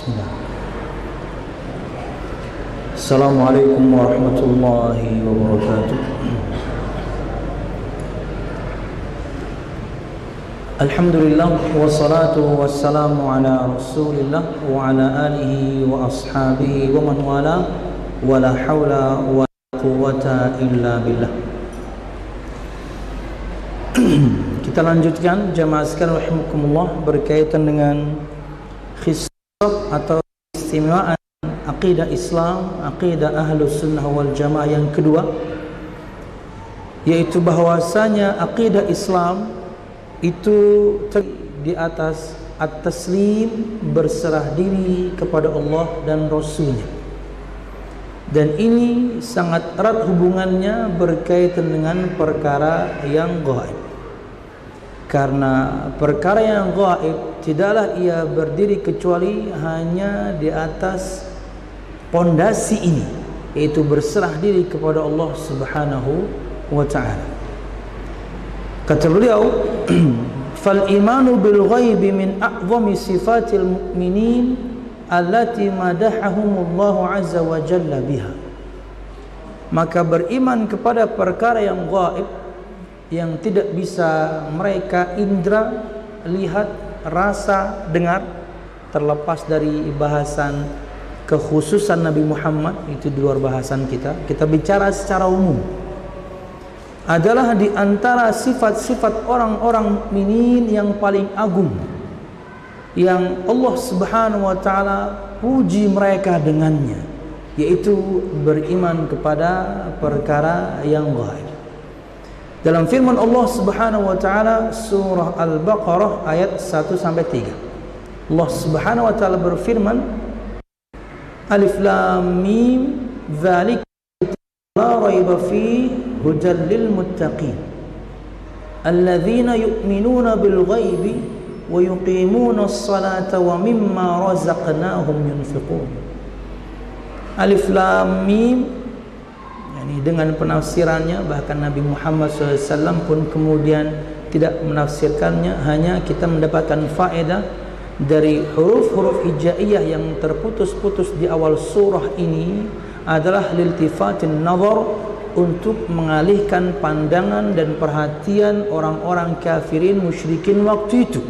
Bismillah. Assalamualaikum warahmatullahi wabarakatuh. Alhamdulillah wassalatu wassalamu ala Rasulillah wa ala alihi wa ashabihi wa man wala wa la hawla wa la quwwata illa billah. Kita lanjutkan jamaah sekalian rahimakumullah berkaitan dengan khisab atau istimewaan aqidah Islam, aqidah Ahlus Sunnah wal Jamaah yang kedua, yaitu bahwasanya aqidah Islam itu di atas at-taslim, berserah diri kepada Allah dan Rasulnya. Dan ini sangat erat hubungannya berkaitan dengan perkara yang gaib. Karena perkara yang gaib tidaklah ia berdiri kecuali hanya di atas pondasi ini, yaitu berserah diri kepada Allah Subhanahu wa ta'ala. Kata beliau, fal imanu bil ghaibi min a'zami sifatil mu'minin allati madahahumullahu azza wa jalla biha. Maka beriman kepada perkara yang gaib, yang tidak bisa mereka indra, lihat, rasa, dengar, terlepas dari bahasan kekhususan Nabi Muhammad, itu di luar bahasan kita. Kita bicara secara umum, adalah di antara sifat-sifat orang-orang mukminin yang paling agung, yang Allah Subhanahu wa ta'ala puji mereka dengannya, yaitu beriman kepada perkara yang gaib. Dalam firman Allah Subhanahu wa ta'ala surah Al-Baqarah ayat 1-3, Allah Subhanahu wa ta'ala berfirman, Alif Lam Mim dzalika la raiba fihi hudal lil muttaqin alladzina yu'minuna bil ghaibi wa yuqimuna as-salata wa mimma razaqnahum yunfiqun. Alif Lam Mim, yani dengan penafsirannya, bahkan Nabi Muhammad SAW pun kemudian tidak menafsirkannya, hanya kita mendapatkan faedah dari huruf-huruf hijaiyah yang terputus-putus di awal surah ini adalah liltifatin nazar, untuk mengalihkan pandangan dan perhatian orang-orang kafirin musyrikin waktu itu.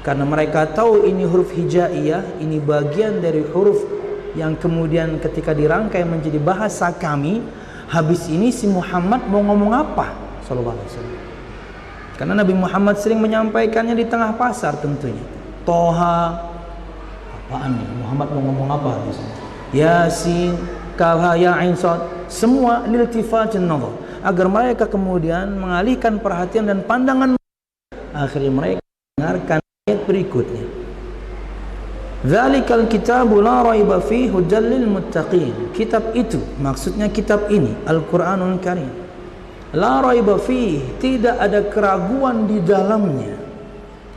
Karena mereka tahu ini huruf hijaiyah, ini bagian dari huruf yang kemudian ketika dirangkai menjadi bahasa kami, habis ini si Muhammad mau ngomong apa? Sallallahu alaihi wasallam. Karena Nabi Muhammad sering menyampaikannya di tengah pasar tentunya. Toha, apaan nih? Muhammad mau ngomong apa? Yasin, Kafha, Ya Ain Shad, semua liltifatin nazar, agar mereka kemudian mengalihkan perhatian dan pandangan. Akhirnya mereka mendengarkan ayat berikutnya, Dzalikal kitabu la raiba fihi hudal lil muttaqin. Kitab itu, maksudnya kitab ini Al-Qur'anul Karim, la raiba fihi, tidak ada keraguan di dalamnya.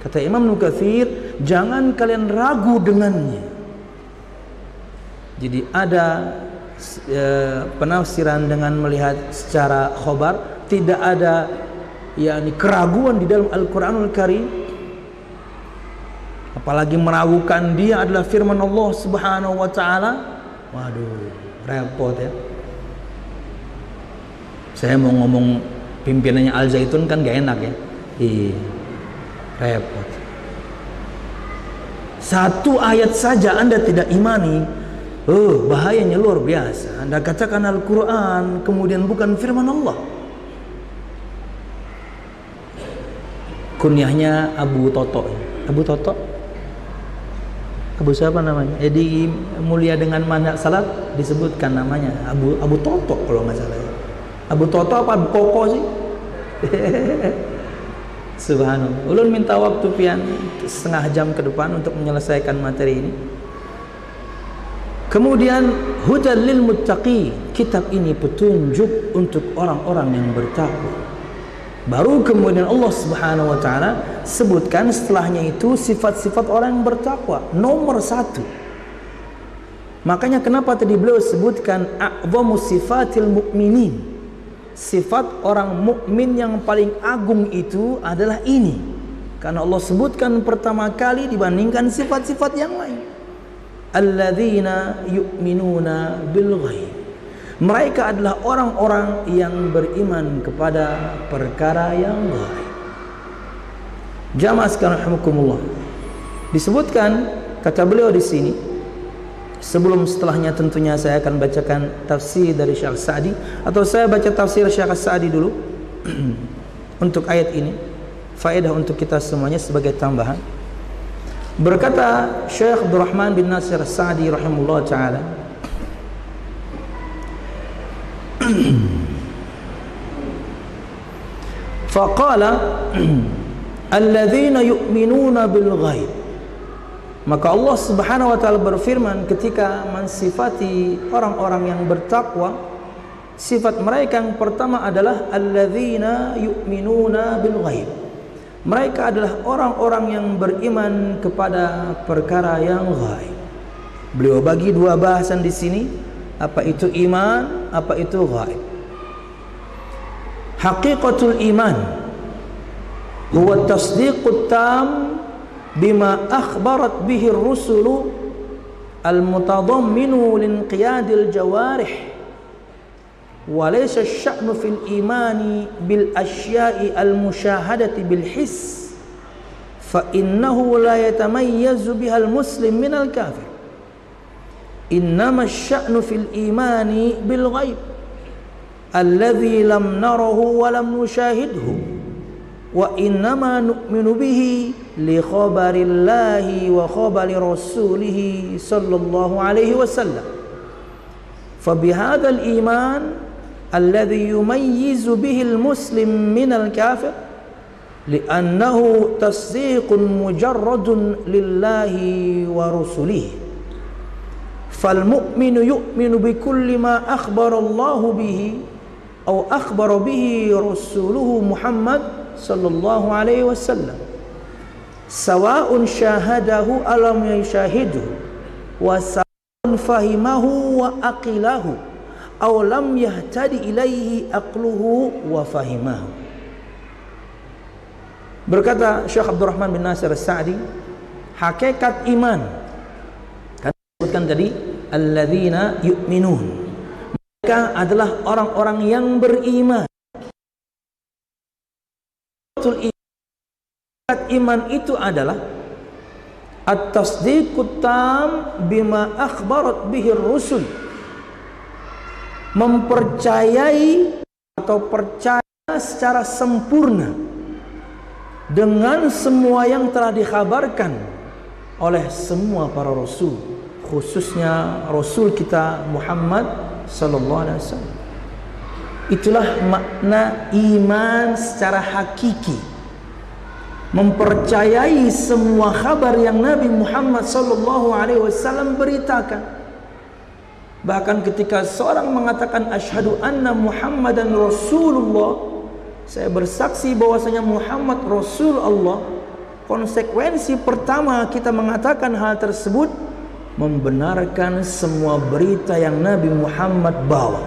Kata Imam Nukatsir, jangan kalian ragu dengannya. Jadi ada penafsiran dengan melihat secara khobar, tidak ada yakni keraguan di dalam Al-Qur'anul Karim, apalagi meragukan dia adalah firman Allah Subhanahu wa ta'ala. Waduh, repot ya. Saya mau ngomong pimpinannya Al Zaitun kan gak enak ya. Repot. Satu ayat saja Anda tidak imani, bahayanya luar biasa. Anda katakan Al-Quran kemudian bukan firman Allah. Kunyahnya Abu Toto. Abu Toto? Abu siapa namanya? Jadi mulia dengan manhaj salat disebutkan namanya Abu Toto kalau nggak salah. Abu Toto apa Abu Koko sih? Subhanallah. Ulun minta waktu pian setengah jam ke depan untuk menyelesaikan materi ini. Kemudian hudal lil muttaqi, kitab ini petunjuk untuk orang-orang yang bertakwa. Baru kemudian Allah Subhanahu wa ta'ala sebutkan setelahnya itu sifat-sifat orang yang bertakwa nomor 1. Makanya kenapa tadi beliau sebutkan a'zamu sifatil mu'minin, sifat orang mukmin yang paling agung itu adalah ini. Karena Allah sebutkan pertama kali dibandingkan sifat-sifat yang lain. Alladzina yu'minuna bil ghaib. Mereka adalah orang-orang yang beriman kepada perkara yang gaib. Jamaah sekalian rahimakumullah. Disebutkan kata beliau di sini, sebelum setelahnya tentunya saya akan bacakan tafsir dari Syekh Sa'di, atau saya baca tafsir Syekh Sa'di dulu untuk ayat ini. Faedah untuk kita semuanya sebagai tambahan. Berkata Syekh Abdurrahman bin Nasir As-Sa'di rahimahullah ta'ala, faqala alladzina yu'minuna bil ghaib. Maka Allah subhanahu wa ta'ala berfirman ketika mensifati orang-orang yang bertakwa, sifat mereka yang pertama adalah alladzina yu'minuna bil ghaib. Mereka adalah orang-orang yang beriman kepada perkara yang gaib. Beliau bagi dua bahasan di sini, apa itu iman, apa itu gaib. Haqiqatul iman huwa tasdiqut tam bima akhbarat bihi ar-rusulu al-mutadamminu linqiyadil jawarih. وليس الشأن في الإيمان بالأشياء المشاهدة بالحس فإنه لا يتميز بها المسلم من الكافر إنما الشأن في الإيمان بالغيب الذي لم نره ولم نشاهده وإنما نؤمن به لخبر الله وخبر رسوله صلى الله عليه وسلم فبهذا الإيمان الذي يميز به المسلم من الكافر لأنه تصديق مجرد لله ورسله فالمؤمن يؤمن بكل ما أخبر الله به أو أخبر به رسوله محمد صلى الله عليه وسلم سواء شاهده أو لم يشاهده وسواء فهمه وأقله أو لم يهتدي إليه أقله وفهمه. Berkata Syekh Abdurrahman bin Nasir As-Sa'di, hakikat iman kan disebutkan tadi alladzina yu'minun, mereka adalah orang-orang yang beriman. Hakikat iman itu adalah at-tasdiqut tam bima akhbarat bihi ar-rusul, mempercayai atau percaya secara sempurna dengan semua yang telah dikhabarkan oleh semua para rasul, khususnya rasul kita Muhammad sallallahu alaihi wasallam. Itulah makna iman secara hakiki, mempercayai semua kabar yang Nabi Muhammad sallallahu alaihi wasallam beritakan. Bahkan ketika seorang mengatakan asyhadu anna Muhammadan Rasulullah, saya bersaksi bahwasanya Muhammad Rasul Allah, konsekuensi pertama kita mengatakan hal tersebut membenarkan semua berita yang Nabi Muhammad bawa,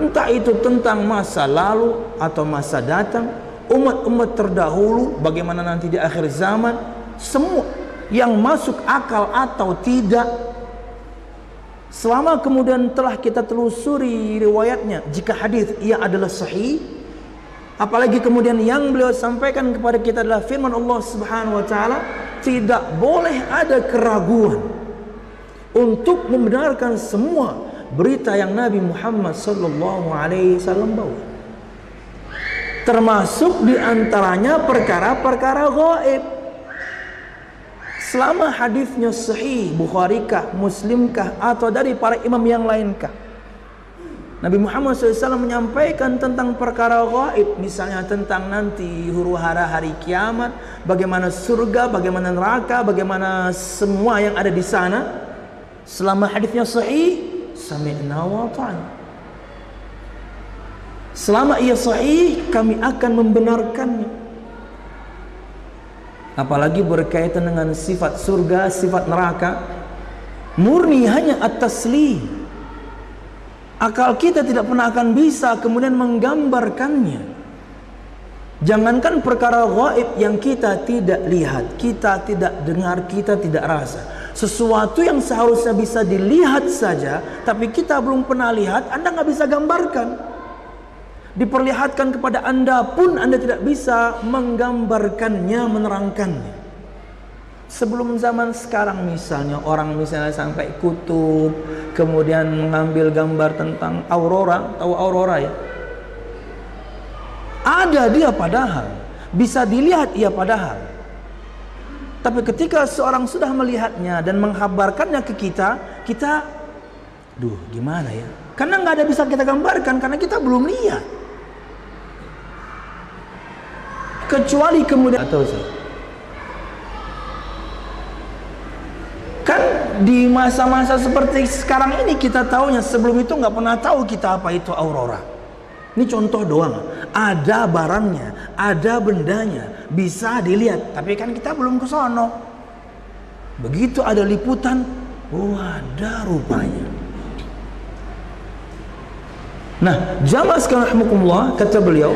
entah itu tentang masa lalu atau masa datang, umat-umat terdahulu, bagaimana nanti di akhir zaman, semua yang masuk akal atau tidak. Selama kemudian telah kita telusuri riwayatnya, jika hadis ia adalah sahih, apalagi kemudian yang beliau sampaikan kepada kita adalah firman Allah Subhanahu wa taala, tidak boleh ada keraguan untuk membenarkan semua berita yang Nabi Muhammad sallallahu alaihi wasallam bawa. Termasuk di antaranya perkara-perkara gaib. Selama hadisnya sahih, Bukharikah, Muslimkah, atau dari para imam yang lainkah, Nabi Muhammad SAW menyampaikan tentang perkara gaib, misalnya tentang nanti huru-hara hari kiamat, bagaimana surga, bagaimana neraka, bagaimana semua yang ada di sana. Selama hadisnya sahih, sami'na wa ta'na. Selama ia sahih, kami akan membenarkannya. Apalagi berkaitan dengan sifat surga, sifat neraka, murni hanya at-taslim. Akal kita tidak pernah akan bisa kemudian menggambarkannya. Jangankan perkara gaib yang kita tidak lihat, kita tidak dengar, kita tidak rasa. Sesuatu yang seharusnya bisa dilihat saja, tapi kita belum pernah lihat, Anda nggak bisa gambarkan. Diperlihatkan kepada Anda pun Anda tidak bisa menggambarkannya, menerangkannya. Sebelum zaman sekarang misalnya, orang misalnya sampai kutub, kemudian mengambil gambar tentang aurora, tahu aurora ya? Ada dia padahal, bisa dilihat ia padahal. Tapi ketika seorang sudah melihatnya dan menghabarkannya ke kita, duh gimana ya? Karena nggak ada bisa kita gambarkan, karena kita belum lihat. Kecuali kemudian atau kan di masa-masa seperti sekarang ini kita tahunya, sebelum itu nggak pernah tahu kita apa itu aurora. Ini contoh doang, ada barangnya, ada bendanya, bisa dilihat, tapi kan kita belum ke sono. Begitu ada liputan, oh ada rupanya. Nah, jamaah sekalian rahimakumullah, kata beliau,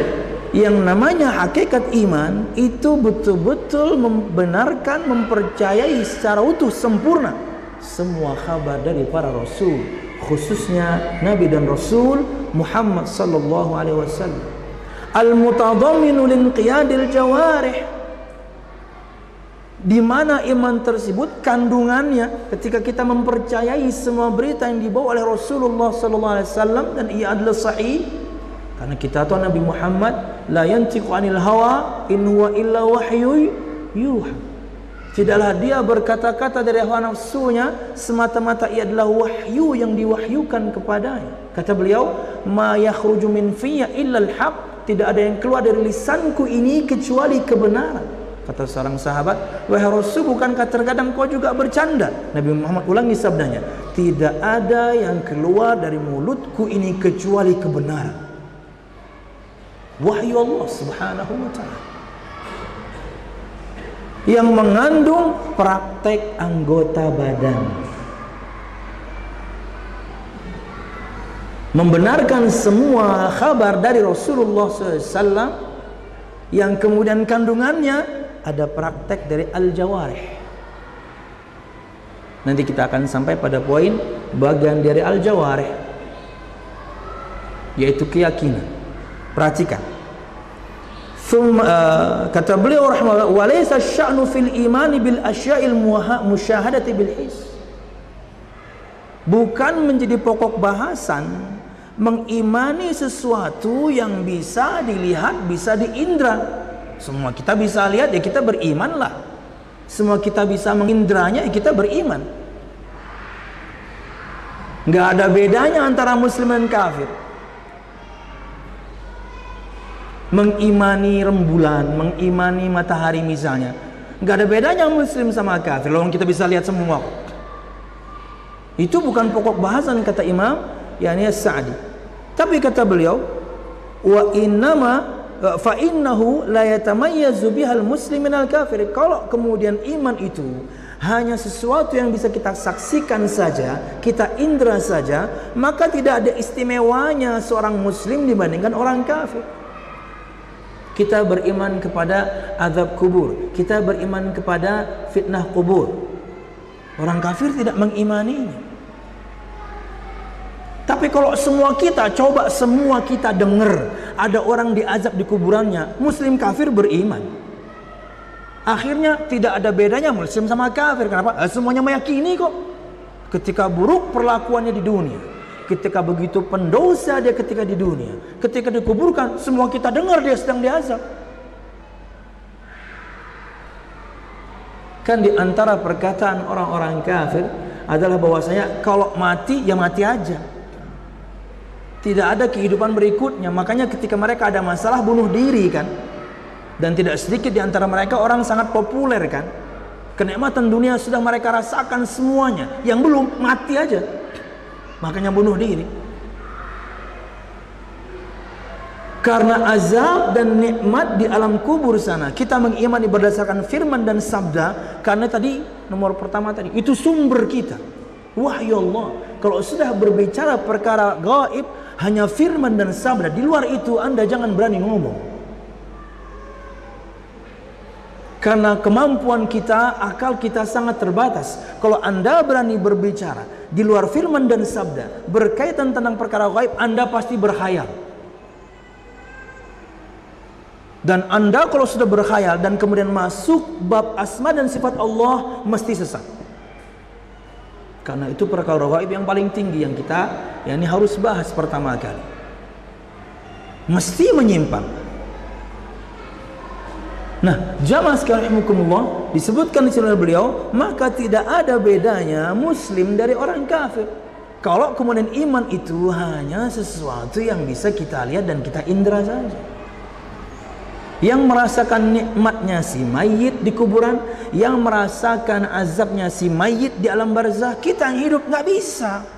yang namanya hakikat iman itu betul-betul membenarkan, mempercayai secara utuh, sempurna semua kabar dari para rasul, khususnya Nabi dan Rasul Muhammad sallallahu alaihi wasallam. Al-mutadhamminu linqiyadil jawarih, di mana iman tersebut kandungannya ketika kita mempercayai semua berita yang dibawa oleh Rasulullah sallallahu alaihi wasallam dan ia adalah sahih. Karena kita tahu Nabi Muhammad la yantiqu anil hawa in huwa illa wahyu yuha. Tidaklah dia berkata-kata dari hawa nafsunya, semata-mata ia adalah wahyu yang diwahyukan kepadanya. Kata beliau, ma yakhruju min fiyya illa al-haq, tidak ada yang keluar dari lisanku ini kecuali kebenaran. Kata seorang sahabat, wahai Rasul, bukankah terkadang kau juga bercanda? Nabi Muhammad ulangi sabdanya, tidak ada yang keluar dari mulutku ini kecuali kebenaran. Wahyu Allah subhanahu wa ta'ala yang mengandung praktek anggota badan, membenarkan semua kabar dari Rasulullah SAW yang kemudian kandungannya ada praktek dari al-jawarih. Nanti kita akan sampai pada poin bagian dari al-jawarih, yaitu keyakinan. Perhatikan. Kata beliau rahimahullah, walaysa sya'nu fil imani bil asya'il musyahadati bil his. Bukan menjadi pokok bahasan mengimani sesuatu yang bisa dilihat, bisa diindra. Semua kita bisa lihat, ya kita berimanlah. Semua kita bisa mengindranya, ya kita beriman. Nggak ada bedanya antara muslim dan kafir. Mengimani rembulan, mengimani matahari misalnya, nggak ada bedanya muslim sama kafir. Lalu kita bisa lihat semua. Itu bukan pokok bahasan kata Imam yakni As-Sa'di. Tapi kata beliau, wa innama fa innahu la yatamayyazu bihal muslim minal kafir. Kalau kemudian iman itu hanya sesuatu yang bisa kita saksikan saja, kita indra saja, maka tidak ada istimewanya seorang muslim dibandingkan orang kafir. Kita beriman kepada azab kubur, kita beriman kepada fitnah kubur. Orang kafir tidak mengimaninya. Tapi kalau semua kita dengar ada orang diazab di kuburannya, muslim kafir beriman. Akhirnya tidak ada bedanya muslim sama kafir. Kenapa? Semuanya meyakini kok. Ketika buruk perlakuannya di dunia, ketika begitu pendosa dia ketika di dunia, ketika dikuburkan, semua kita dengar dia sedang diazab. Kan di antara perkataan orang-orang kafir adalah bahwasanya kalau mati ya mati aja, tidak ada kehidupan berikutnya. Makanya ketika mereka ada masalah bunuh diri kan. Dan tidak sedikit di antara mereka orang sangat populer kan. Kenikmatan dunia sudah mereka rasakan semuanya, yang belum mati aja, makanya bunuh diri. Karena azab dan nikmat di alam kubur sana, kita mengimani berdasarkan firman dan sabda. Karena tadi nomor pertama tadi itu sumber kita, wahyu Allah. Kalau sudah berbicara perkara gaib, hanya firman dan sabda. Di luar itu Anda jangan berani ngomong. Karena kemampuan kita, akal kita sangat terbatas. Kalau Anda berani berbicara di luar firman dan sabda berkaitan tentang perkara gaib, Anda pasti berkhayal. Dan Anda kalau sudah berkhayal dan kemudian masuk bab asma dan sifat Allah, mesti sesat. Karena itu perkara gaib yang paling tinggi yang kita harus bahas pertama kali. Mesti menyimpang. Nah, jamaah sekalian rahimakumullah, disebutkan oleh beliau, maka tidak ada bedanya muslim dari orang kafir. Kalau kemudian iman itu hanya sesuatu yang bisa kita lihat dan kita indra saja. Yang merasakan nikmatnya si mayit di kuburan, yang merasakan azabnya si mayit di alam barzah, kita yang hidup nggak bisa.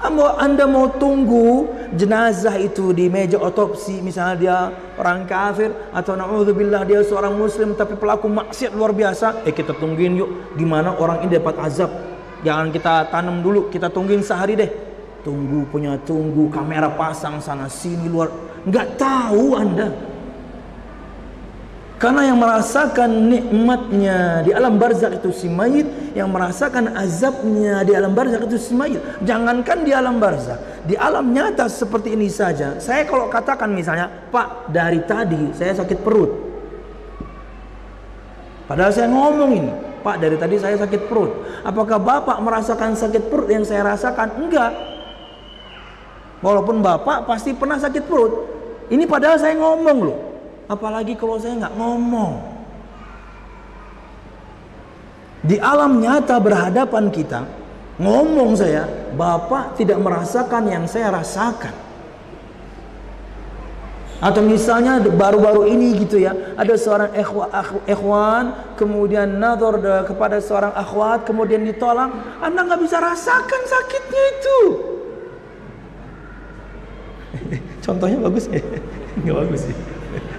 Anda mau tunggu jenazah itu di meja otopsi, misalnya dia orang kafir atau na'udzubillah dia seorang muslim tapi pelaku maksiat luar biasa, kita tungguin yuk gimana orang ini dapat azab. Jangan kita tanam dulu, kita tungguin sehari deh. Tunggu kamera pasang sana sini luar, nggak tahu Anda. Karena yang merasakan nikmatnya di alam barzakh itu si mayit, yang merasakan azabnya di alam barzakh itu si mayit. Jangankan di alam barzakh, di alam nyata seperti ini saja. Saya kalau katakan misalnya, Pak, dari tadi saya sakit perut. Padahal saya ngomong ini, Pak, dari tadi saya sakit perut. Apakah Bapak merasakan sakit perut yang saya rasakan? Enggak. Walaupun Bapak pasti pernah sakit perut. Ini padahal saya ngomong loh. Apalagi kalau saya nggak ngomong. Di alam nyata berhadapan kita, ngomong saya, Bapak tidak merasakan yang saya rasakan. Atau misalnya baru-baru ini gitu ya, ada seorang ikhwan kemudian nazar kepada seorang akhwat, kemudian ditolak, Anda nggak bisa rasakan sakitnya itu. Contohnya bagus ya? Nggak bagus sih.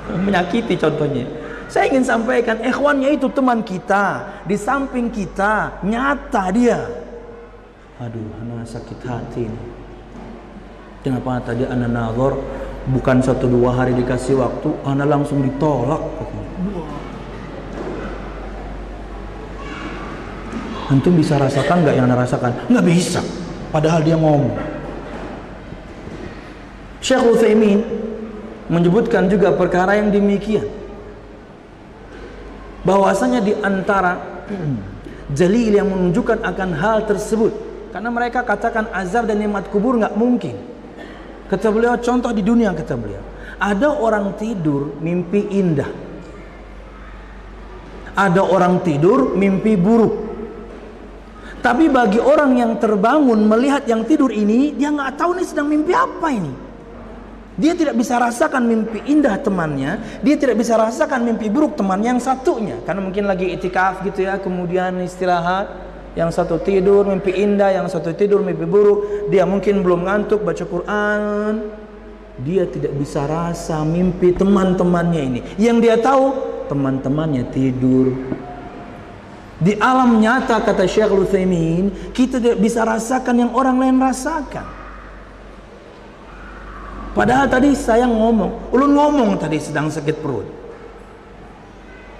Menyakiti contohnya. Saya ingin sampaikan, ikhwannya itu teman kita, di samping kita, nyata dia. Aduh, ana sakit hati ini. Kenapa tadi ana nazar bukan 1-2 hari dikasih waktu, ana langsung ditolak. Antum bisa rasakan nggak yang ana rasakan? Nggak bisa. Padahal dia ngomong. Syekh Utsaimin menyebutkan juga perkara yang demikian, bahwasanya di antara dalil yang menunjukkan akan hal tersebut, karena mereka katakan azab dan nikmat kubur nggak mungkin. Kata beliau, contoh di dunia, kata beliau, ada orang tidur mimpi indah, ada orang tidur mimpi buruk. Tapi bagi orang yang terbangun melihat yang tidur ini, dia nggak tahu nih sedang mimpi apa ini. Dia tidak bisa rasakan mimpi indah temannya, dia tidak bisa rasakan mimpi buruk temannya yang satunya, karena mungkin lagi itikaf gitu ya, kemudian istirahat, yang satu tidur mimpi indah, yang satu tidur mimpi buruk. Dia mungkin belum ngantuk baca Quran, dia tidak bisa rasa mimpi teman-temannya ini. Yang dia tahu teman-temannya tidur. Di alam nyata, kata Syekh Utsaimin, kita tidak bisa rasakan yang orang lain rasakan. Padahal tadi saya ngomong, ulun ngomong tadi sedang sakit perut.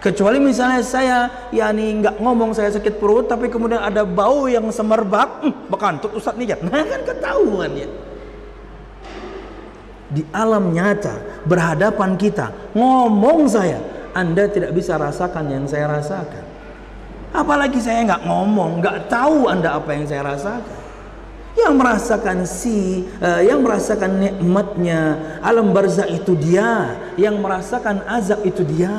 Kecuali misalnya saya nggak ngomong saya sakit perut, tapi kemudian ada bau yang semerbak, bekantut Ustadz nih, nah kan ketahuan ya. Di alam nyata berhadapan kita, ngomong saya, Anda tidak bisa rasakan yang saya rasakan. Apalagi saya nggak ngomong, nggak tahu Anda apa yang saya rasakan. Yang merasakan nikmatnya alam barzakh itu dia, yang merasakan azab itu dia,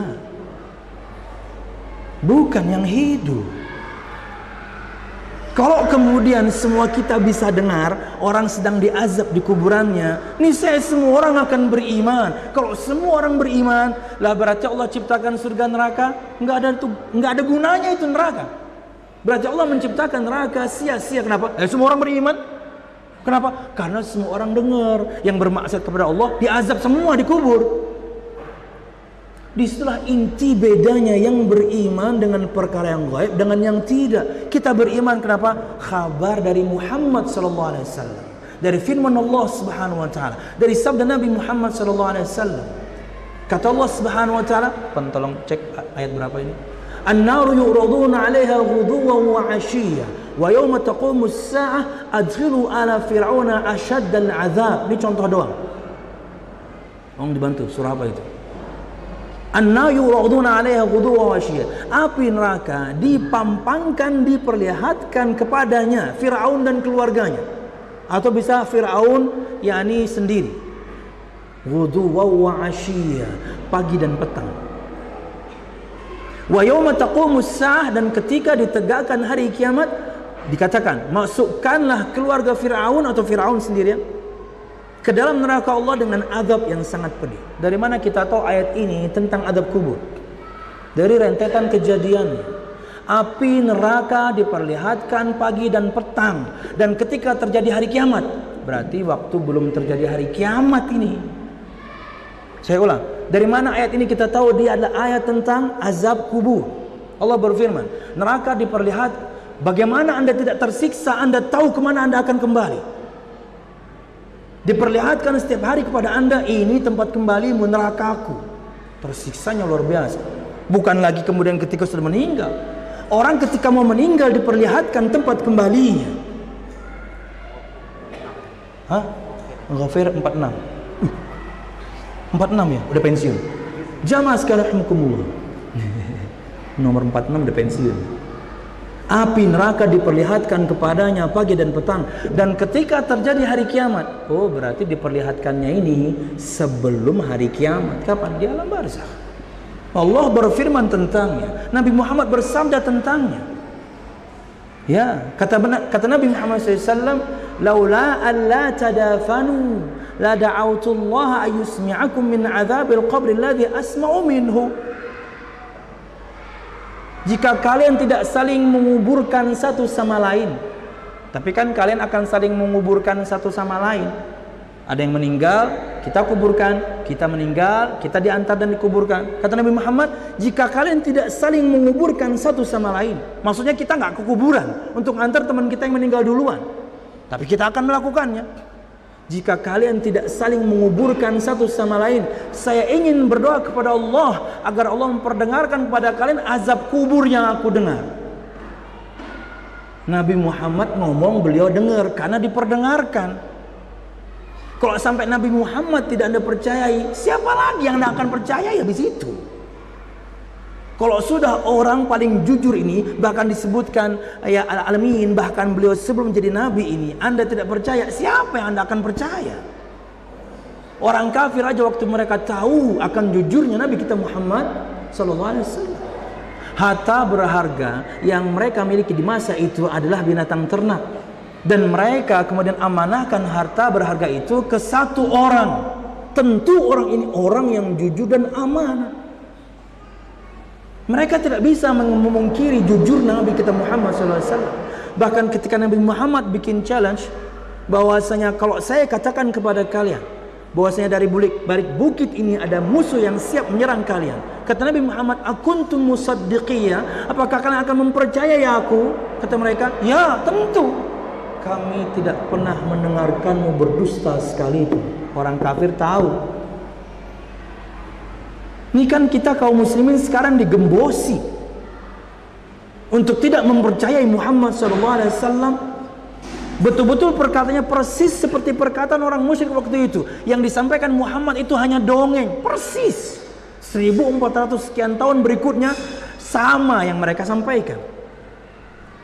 bukan yang hidup. Kalau kemudian semua kita bisa dengar orang sedang diazab di kuburannya, niscaya semua orang akan beriman. Kalau semua orang beriman, lah berarti Allah ciptakan surga neraka, nggak ada gunanya itu neraka. Berarti Allah menciptakan neraka sia-sia. Kenapa? Semua orang beriman. Kenapa? Karena semua orang dengar yang bermaksiat kepada Allah diazab semua dikubur. Disitulah inti bedanya yang beriman dengan perkara yang gaib dengan yang tidak. Kita beriman kenapa? Kabar dari Muhammad sallallahu alaihi wasallam, dari firman Allah Subhanahu wa taala, dari sabda Nabi Muhammad sallallahu alaihi wasallam. Kata Allah Subhanahu wa taala, tolong cek ayat berapa ini? An-naru yu'raduna 'alaiha ghuduwan wa 'ashiyya wa yawma taqumu as-sa'ah adkhilu ala fir'auna ashaddal 'adzab. Ini contoh doang. Tolong dibantu, surah apa itu? An-naru yu'raduna 'alaiha ghuduwan wa 'ashiyya. Api neraka dipampangkan, diperlihatkan kepadanya Firaun dan keluarganya. Atau bisa Firaun yakni sendiri. Ghuduwan wa 'ashiyya, pagi dan petang. Wa yauma taqumus saah, dan ketika ditegakkan hari kiamat dikatakan masukkanlah keluarga Firaun atau Firaun sendirian ke dalam neraka Allah dengan azab yang sangat pedih. Dari mana kita tahu ayat ini tentang azab kubur? Dari rentetan kejadian. Api neraka diperlihatkan pagi dan petang, dan ketika terjadi hari kiamat, berarti waktu belum terjadi hari kiamat ini. Saya ulang, dari mana ayat ini kita tahu dia adalah ayat tentang azab kubur? Allah berfirman, neraka diperlihat, bagaimana Anda tidak tersiksa, Anda tahu kemana Anda akan kembali. Diperlihatkan setiap hari kepada Anda, ini tempat kembalimu, nerakaku. Tersiksanya luar biasa. Bukan lagi kemudian ketika sudah meninggal. Orang ketika mau meninggal diperlihatkan tempat kembalinya. Ghafir 46. 46 ya, udah pensiun. Jamaah sekalian rahimakumullah. Nomor 46 udah pensiun. Api neraka diperlihatkan kepadanya pagi dan petang, dan ketika terjadi hari kiamat, oh berarti diperlihatkannya ini sebelum hari kiamat. Kapan? Di alam barzakh. Allah berfirman tentangnya, Nabi Muhammad bersabda tentangnya. Ya, kata Nabi Muhammad SAW, laula an la tadafanu la da'autullaha ayusmi'akum min adzabil qabri alladhi asma'u minhu. Jika kalian tidak saling menguburkan satu sama lain, tapi kan kalian akan saling menguburkan satu sama lain. Ada yang meninggal, kita kuburkan, kita meninggal, kita diantar dan dikuburkan. Kata Nabi Muhammad, jika kalian tidak saling menguburkan satu sama lain, maksudnya kita nggak ke kuburan untuk antar teman kita yang meninggal duluan, tapi kita akan melakukannya. Jika kalian tidak saling menguburkan satu sama lain, saya ingin berdoa kepada Allah agar Allah memperdengarkan kepada kalian azab kubur yang aku dengar. Nabi Muhammad ngomong, beliau dengar karena diperdengarkan. Kalau sampai Nabi Muhammad tidak Anda percayai, siapa lagi yang Anda akan percaya habis itu? Kalau sudah orang paling jujur ini, bahkan disebutkan ya al-alamin, bahkan beliau sebelum jadi nabi ini, Anda tidak percaya, siapa yang Anda akan percaya? Orang kafir aja waktu mereka tahu akan jujurnya Nabi kita Muhammad sallallahu alaihi wasallam, harta berharga yang mereka miliki di masa itu adalah binatang ternak, dan mereka kemudian amanahkan harta berharga itu ke satu orang. Tentu orang ini orang yang jujur dan amanah. Mereka tidak bisa memungkiri jujur Nabi kita Muhammad SAW. Bahkan ketika Nabi Muhammad bikin challenge, bahwasanya kalau saya katakan kepada kalian bahwasanya dari balik bukit ini ada musuh yang siap menyerang kalian, kata Nabi Muhammad, akuntum musaddiqiyya, apakah kalian akan mempercayai aku? Kata mereka, ya tentu. Kami tidak pernah mendengarkanmu berdusta sekalipun. Orang kafir tahu. Ini kan kita kaum muslimin sekarang digembosi untuk tidak mempercayai Muhammad SAW. Betul-betul perkataannya persis seperti perkataan orang musyrik waktu itu. Yang disampaikan Muhammad itu hanya dongeng. Persis 1400 sekian tahun berikutnya sama yang mereka sampaikan.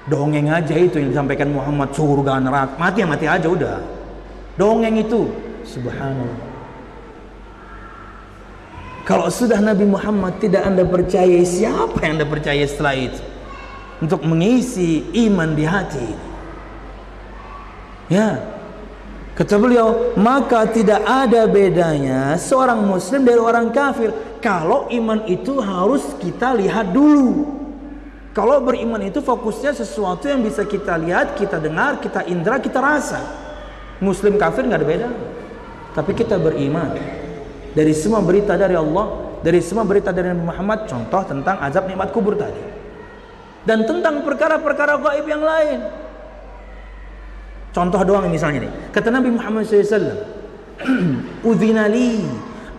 Dongeng aja itu yang disampaikan Muhammad, surga neraka, mati ya mati aja udah. Dongeng itu, subhanallah. Kalau sudah Nabi Muhammad tidak Anda percaya, siapa yang Anda percaya setelah itu untuk mengisi iman di hati? Ya, kata beliau, maka tidak ada bedanya seorang muslim dari orang kafir. Kalau iman itu harus kita lihat dulu. Kalau beriman itu fokusnya sesuatu yang bisa kita lihat, kita dengar, kita indra, kita rasa. Muslim kafir nggak ada beda. Tapi kita beriman dari semua berita dari Allah, dari semua berita dari Nabi Muhammad, contoh tentang azab nikmat kubur tadi, dan tentang perkara-perkara gaib yang lain. Contoh doang misalnya nih, kata Nabi Muhammad SAW, udzinali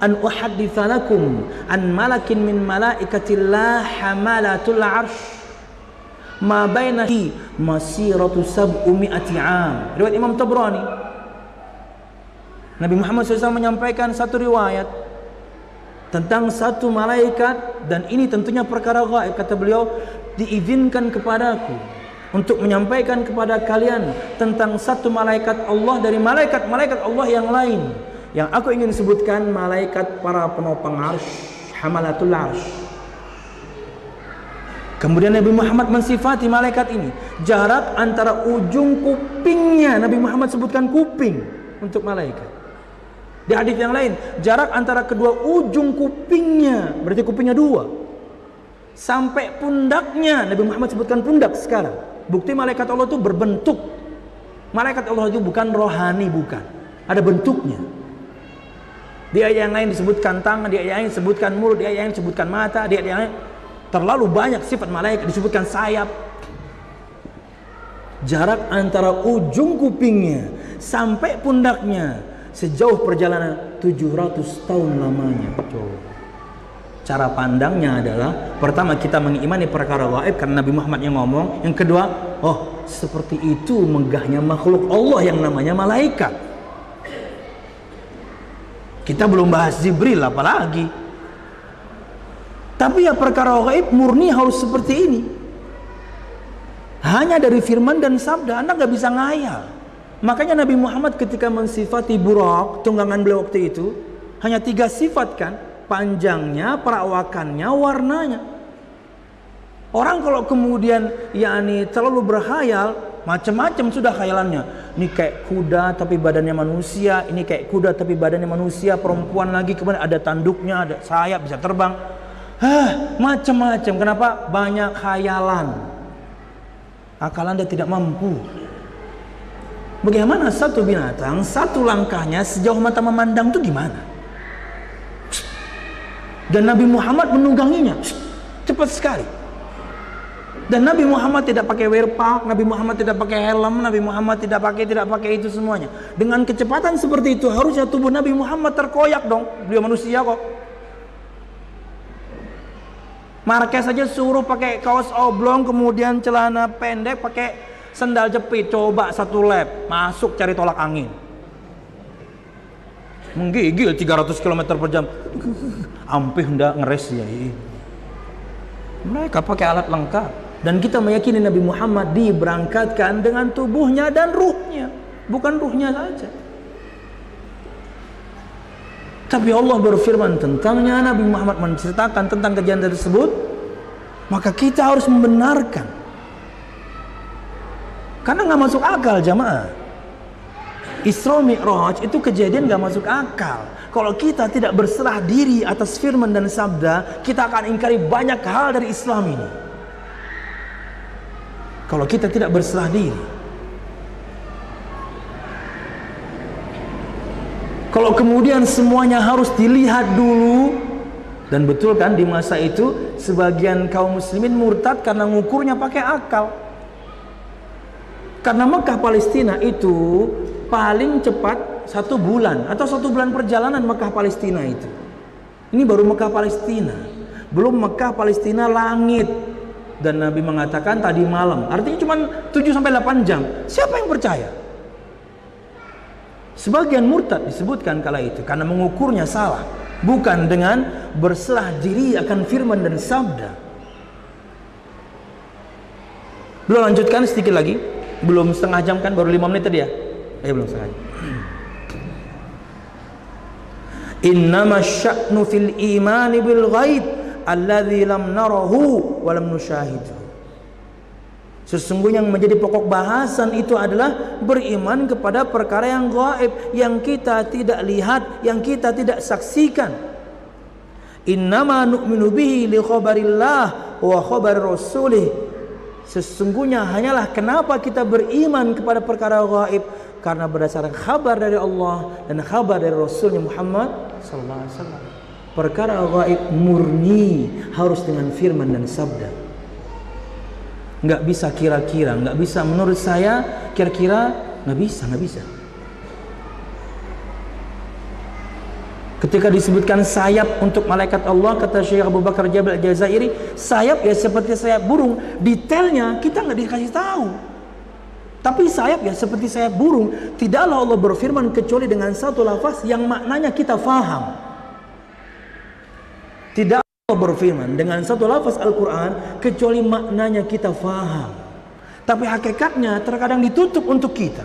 an uhadditsanakum an malakin min malaikatillah hamalatul arsh ma bainahi masiratu sab'umi'ati am. Riwayat Imam Tabrani. Nabi Muhammad SAW menyampaikan satu riwayat tentang satu malaikat, dan ini tentunya perkara gaib. Kata beliau, diizinkan kepadaku untuk menyampaikan kepada kalian tentang satu malaikat Allah dari malaikat-malaikat Allah yang lain. Yang aku ingin sebutkan malaikat para penopang arsh, hamalatul arsh. Kemudian Nabi Muhammad mensifati malaikat ini, jarak antara ujung kupingnya, Nabi Muhammad sebutkan kuping untuk malaikat. Di hadis yang lain, jarak antara kedua ujung kupingnya, berarti kupingnya dua, sampai pundaknya, Nabi Muhammad sebutkan pundak sekarang. Bukti malaikat Allah itu berbentuk. Malaikat Allah itu bukan rohani, bukan. Ada bentuknya. Di ayat yang lain disebutkan tangan, di ayat yang lain disebutkan mulut, di ayat yang lain disebutkan mata, di ayat yang lain terlalu banyak sifat malaikat, disebutkan sayap. Jarak antara ujung kupingnya sampai pundaknya sejauh perjalanan 700 tahun lamanya. Cara pandangnya adalah, pertama kita mengimani perkara gaib karena Nabi Muhammad yang ngomong. Yang kedua, oh seperti itu megahnya makhluk Allah yang namanya malaikat. Kita belum bahas Jibril apalagi. Tapi ya perkara gaib murni harus seperti ini. Hanya dari firman dan sabda, Anda nggak bisa ngayal. Makanya Nabi Muhammad ketika mensifati Burak, tunggangan beliau waktu itu, hanya 3 sifat kan, panjangnya, perawakannya, warnanya. Orang kalau kemudian yakni terlalu berkhayal, macam-macam sudah khayalannya. Ini kayak kuda tapi badannya manusia, ini kayak kuda tapi badannya manusia, perempuan lagi, kemudian ada tanduknya, ada sayap, bisa terbang. Macam-macam. Kenapa? Banyak khayalan. Akal Anda tidak mampu. Bagaimana satu binatang, satu langkahnya sejauh mata memandang itu gimana? Dan Nabi Muhammad menungganginya cepat sekali. Dan Nabi Muhammad tidak pakai wearpack, Nabi Muhammad tidak pakai helm, Nabi Muhammad tidak pakai itu semuanya. Dengan kecepatan seperti itu, harusnya tubuh Nabi Muhammad terkoyak dong. Beliau manusia kok. Marquez saja suruh pakai kaos oblong, kemudian celana pendek, pakai sendal jepit, coba 1 lap, masuk cari tolak angin. Menggigil 300 km per jam. Ampih hendak ngeres ya. Mereka pakai alat lengkap. Dan kita meyakini Nabi Muhammad diberangkatkan dengan tubuhnya dan ruhnya, bukan ruhnya saja. Tapi Allah berfirman tentangnya, Nabi Muhammad menceritakan tentang kejadian tersebut, maka kita harus membenarkan. Karena nggak masuk akal jamaah. Isra Mi'raj itu kejadian nggak masuk akal. Kalau kita tidak berserah diri atas firman dan sabda, kita akan ingkari banyak hal dari Islam ini. Kalau kita tidak berserah diri. Kalau kemudian semuanya harus dilihat dulu, dan betul kan di masa itu sebagian kaum muslimin murtad karena ngukurnya pakai akal. Karena Mekah Palestina itu paling cepat 1 bulan atau 1 bulan perjalanan Mekah Palestina itu. Ini baru Mekah Palestina, belum Mekah Palestina langit. Dan Nabi mengatakan tadi malam, artinya cuma 7-8 jam. Siapa yang percaya? Sebagian murtad disebutkan kala itu karena mengukurnya salah, bukan dengan berserah diri akan firman dan sabda. Belum lanjutkan sedikit lagi. Belum setengah jam kan, baru 5 menit tadi ya? Belum setengah jam. Innama sya'nu fil imani bil ghaib alladzi lam narahu wa lam nusyahidhu. Sesungguhnya yang menjadi pokok bahasan itu adalah beriman kepada perkara yang gaib, yang kita tidak lihat, yang kita tidak saksikan. Innama nu'minu bihi li khabarillah wa khabar rasulih. Sesungguhnya hanyalah kenapa kita beriman kepada perkara gaib, karena berdasarkan kabar dari Allah dan kabar dari Rasulnya Muhammad sallallahu alaihi wasallam. Perkara gaib murni harus dengan firman dan sabda. Nggak bisa kira-kira, nggak bisa menurut saya kira-kira, nggak bisa. Ketika disebutkan sayap untuk malaikat Allah, kata Syekh Abu Bakar Jabal Al-Jazairi, sayap ya seperti sayap burung. Detailnya kita nggak dikasih tahu. Tapi sayap ya seperti sayap burung. Tidaklah Allah berfirman kecuali dengan satu lafaz yang maknanya kita faham. Tidak Allah berfirman dengan satu lafaz Al-Quran kecuali maknanya kita faham. Tapi hakikatnya terkadang ditutup untuk kita.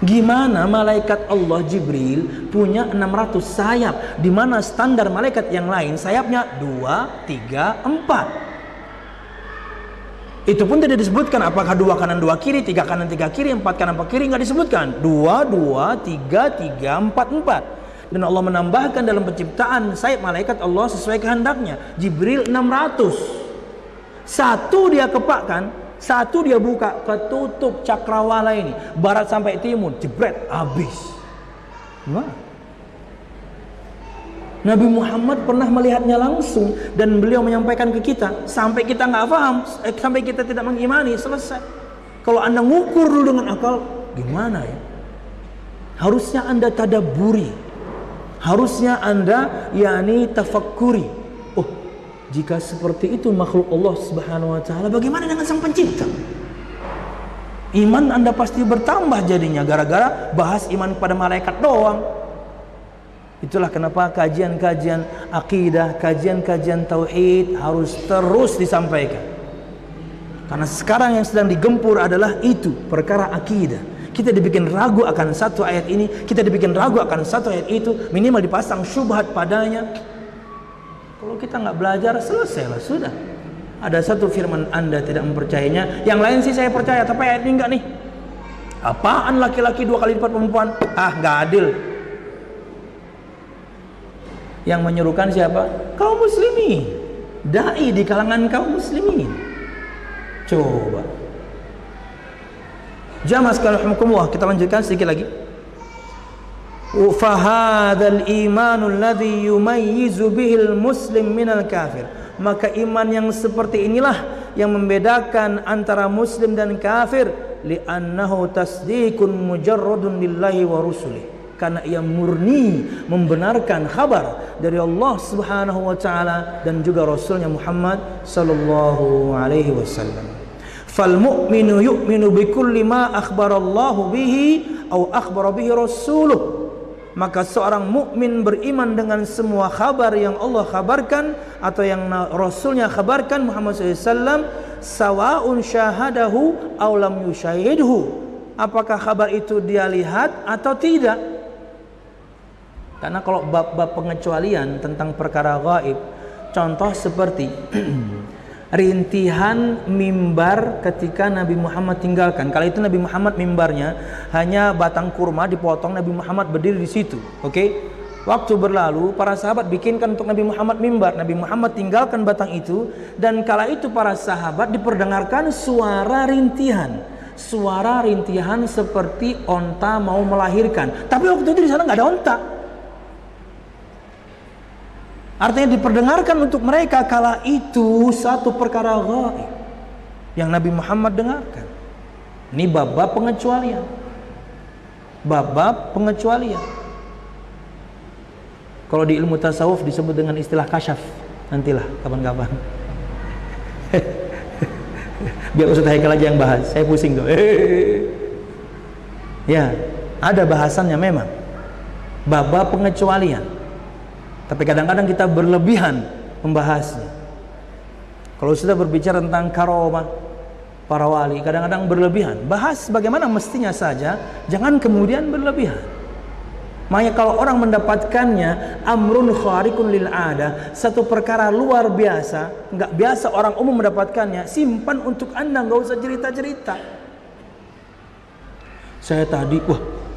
Gimana malaikat Allah Jibril punya 600 sayap, di mana standar malaikat yang lain sayapnya 2, 3, 4. Itu pun tidak disebutkan apakah 2 kanan 2 kiri, 3 kanan 3 kiri, 4 kanan 4 kiri, nggak disebutkan. 2, 2, 3, 3, 4, 4. Dan Allah menambahkan dalam penciptaan sayap malaikat Allah sesuai kehendaknya. Jibril 600. Satu dia kepakkan, satu dia buka, ketutup cakrawala ini, barat sampai timur, jebret, habis. Gimana? Nabi Muhammad pernah melihatnya langsung dan beliau menyampaikan ke kita sampai kita nggak paham, sampai kita tidak mengimani, selesai. Kalau anda ngukur dulu dengan akal, gimana ya? Harusnya anda tadabburi, harusnya anda tafakkuri. Jika seperti itu makhluk Allah Subhanahu wa taala, bagaimana dengan Sang Pencipta? Iman anda pasti bertambah jadinya gara-gara bahas iman kepada malaikat doang. Itulah kenapa kajian-kajian akidah, kajian-kajian tauhid harus terus disampaikan. Karena sekarang yang sedang digempur adalah itu, perkara akidah. Kita dibikin ragu akan satu ayat ini, kita dibikin ragu akan satu ayat itu, minimal dipasang syubhat padanya. Kalau kita nggak belajar, selesailah, sudah. Ada satu firman anda tidak mempercayainya, yang lain sih saya percaya, tapi ayat ini enggak nih. Apaan laki-laki 2 kali lipat perempuan? Nggak adil. Yang menyerukan siapa? Kaum muslimin, dai di kalangan kaum muslimin. Coba. Jamaah sekalian rahimakumullah, kita lanjutkan sedikit lagi. Fahadhal imanul ladzi yumayyizu bihil muslim minal kafir. Maka iman yang seperti inilah yang membedakan antara muslim dan kafir, li'annahu tasdiqun mujarradun lillahi wa rusulih. Karena ia murni membenarkan kabar dari Allah Subhanahu wa taala dan juga Rasulnya Muhammad sallallahu alaihi wasallam. Fal mu'minu yu'minu bikulli ma akhbarallahu bihi aw akhbara bihi rasuluh. Maka seorang mukmin beriman dengan semua kabar yang Allah kabarkan atau yang Rasulnya kabarkan Muhammad SAW, sawa'un syahadahu aw lam yusyahidhu. Apakah kabar itu dia lihat atau tidak? Karena kalau bab-bab pengecualian tentang perkara gaib, contoh seperti rintihan mimbar ketika Nabi Muhammad tinggalkan. Kala itu Nabi Muhammad mimbarnya hanya batang kurma dipotong, Nabi Muhammad berdiri di situ. Oke? Waktu berlalu, para sahabat bikinkan untuk Nabi Muhammad mimbar. Nabi Muhammad tinggalkan batang itu, dan kala itu para sahabat diperdengarkan suara rintihan. Suara rintihan seperti onta mau melahirkan. Tapi waktu itu di sana nggak ada onta. Artinya diperdengarkan untuk mereka kala itu satu perkara gaib yang Nabi Muhammad dengarkan. Ini bab-bab pengecualian. Bab-bab pengecualian. Kalau di ilmu tasawuf disebut dengan istilah kasyaf. Nantilah kapan-kapan. Biar Ustaz Haikal aja yang bahas. Saya pusing tuh. Ya, ada bahasannya memang. Bab-bab pengecualian. Tapi kadang-kadang kita berlebihan membahasnya. Kalau sudah berbicara tentang karomah para wali, kadang-kadang berlebihan. Bahas bagaimana mestinya saja, jangan kemudian berlebihan. Makanya kalau orang mendapatkannya amrun khariqun lil ada, satu perkara luar biasa, nggak biasa orang umum mendapatkannya, simpan untuk anda, nggak usah cerita-cerita. Saya tadi,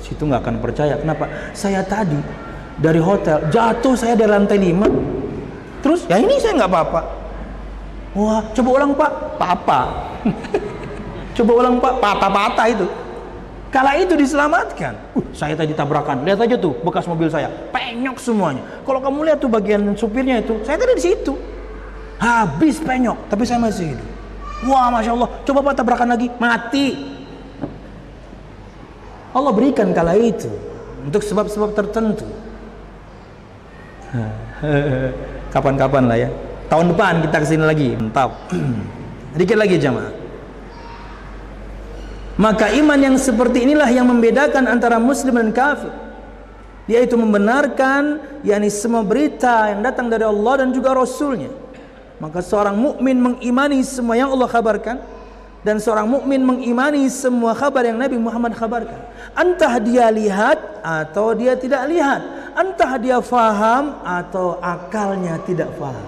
situ nggak akan percaya. Kenapa? Saya tadi dari hotel jatuh, saya dari lantai 5. Terus ya ini saya nggak apa-apa. Wah, coba ulang pak. Papa. Coba ulang pak. Patah-patah itu. Kala itu diselamatkan. Saya tadi tabrakan. Lihat aja tuh bekas mobil saya, penyok semuanya. Kalau kamu lihat tuh bagian supirnya itu, saya tadi di situ. Habis penyok, tapi saya masih hidup. Wah, masya Allah. Coba pak tabrakan lagi, mati. Allah berikan kala itu. untuk sebab-sebab tertentu. Kapan-kapan lah ya. Tahun depan kita kesini lagi. Mantap. Dikit lagi jamaah. Maka iman yang seperti inilah yang membedakan antara muslim dan kafir, yaitu membenarkan yakni semua berita yang datang dari Allah dan juga Rasulnya. Maka seorang mukmin mengimani semua yang Allah kabarkan, dan seorang mukmin mengimani semua kabar yang Nabi Muhammad kabarkan. Entah dia lihat atau dia tidak lihat, entah dia faham atau akalnya tidak faham.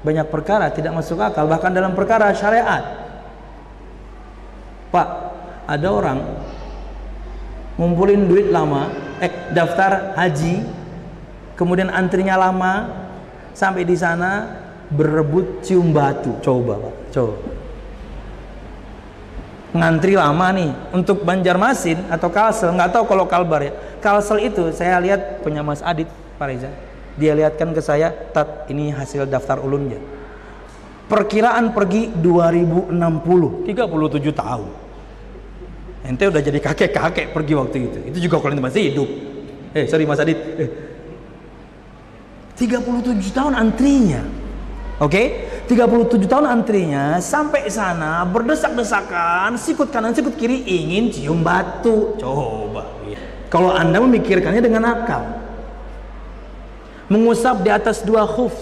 Banyak perkara tidak masuk akal, bahkan dalam perkara syariat. Pak, ada orang ngumpulin duit lama, daftar haji, kemudian antrinya lama, sampai di sana berebut cium batu. Coba Pak, coba. Ngantri lama nih untuk Banjarmasin atau Kalsel, nggak tahu kalau Kalbar ya. Kalsel itu saya lihat punya Mas Adit, Pak Reza. Dia lihatkan ke saya, Tat, ini hasil daftar ulunnya. Perkiraan pergi 2060, 37 tahun. Ente udah jadi kakek-kakek pergi waktu itu. Itu juga kalau ente masih hidup. Sorry Mas Adit. 37 tahun antrinya. Oke? 37 tahun antrinya, sampai sana berdesak-desakan, sikut kanan sikut kiri, ingin cium batu. Coba. Kalau Anda memikirkannya dengan akal, mengusap di atas 2 khuf,